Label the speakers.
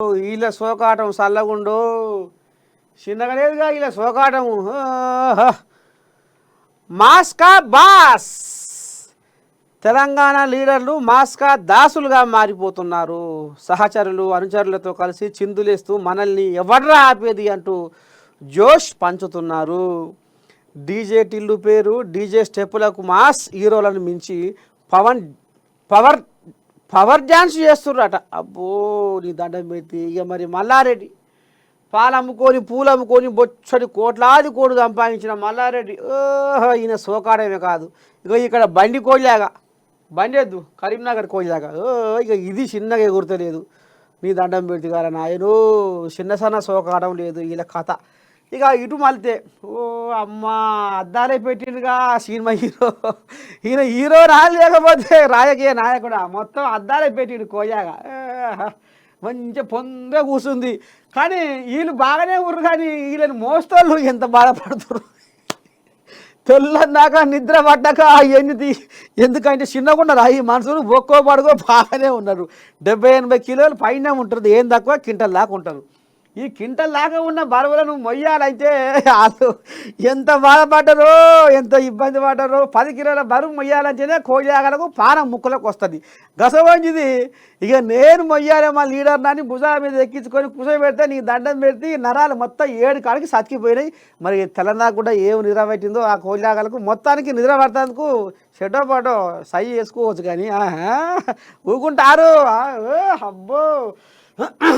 Speaker 1: వీళ్ళ సోకాటం చల్లగుండో చిన్నగా లేదుగా వీళ్ళ సోకాటము. మాస్కా బాస్ తెలంగాణ లీడర్లు మాస్కా దాసులుగా మారిపోతున్నారు. సహచరులు అనుచరులతో కలిసి చిందులేస్తూ మనల్ని ఎవడ్రా ఆపేది అంటూ జోష్ పంచుతున్నారు. డీజే టిల్లు పేరు డీజే స్టెప్పులకు మాస్ హీరోలను మించి పవన్ పవర్ పవర్ డ్యాన్స్ చేస్తుర్రట. అబ్బో నీ దండం పెట్టి ఇక మరి మల్లారెడ్డి పాలు అమ్ముకొని పూలు అమ్ముకొని బొచ్చడి కోట్లాది కోడు సంపాదించిన మల్లారెడ్డి ఓహో ఈయన సోకాడమే కాదు, ఇక ఇక్కడ బండి కోళ్ళాగా బండెద్దు కరీంనగర్ కోళ్ళాగా ఇక ఇది చిన్నగా ఎగురుతలేదు. నీ దండం పెట్టి గారా నాయను చిన్న సన్న సోకాడం లేదు వీళ్ళ కథ. ఇక ఇటు మలితే ఓ అమ్మ అద్దాలే పెట్టిండుగా సినిమా హీరో. ఈయన హీరో లేకపోతే రాజకీయ నాయకుడా, మొత్తం అద్దాలే పెట్టిండు కోయాగా. మంచిగా పొందే కూర్చుంది. కానీ వీళ్ళు బాగానే ఉర్రు, కానీ వీళ్ళని మోస్తోళ్ళు ఎంత బాధపడుతున్నారు. తెల్లన్నాక నిద్ర పడ్డాక ఎందుకంటే చిన్నగా ఉన్నారు ఈ మనుషులు, బొక్కో పడుకో బాగానే ఉన్నారు. 70-80 కిలోలు పైన ఉంటుంది, ఏం తక్కువ క్వింటల్ దాకా ఉంటారు. ఈ క్వింటల్ దాకా ఉన్న బరువులను మొయ్యాలంటే వాళ్ళు ఎంత బాధపడ్డారో, ఎంత ఇబ్బంది పడ్డారో. 10 కిలోల బరువు మొయ్యాలంటేనే కోడియాగలకు పానం ముక్కలకు వస్తుంది గసవంజిది. ఇక నేను మొయ్యాలి మా లీడర్ నాని భుజాల మీద ఎక్కించుకొని కూర్చోబెడితే నీ దండం పెడితే నరాలు మొత్తం 7 కాడికి సతికిపోయినాయి. మరి తెలంగాణ కూడా ఏమి నిద్ర పెట్టిందో ఆ కోడియాగలకు మొత్తానికి నిద్ర పడతానికి షెటో పాటో సై చేసుకోవచ్చు, కానీ ఊకుంటారు. అబ్బో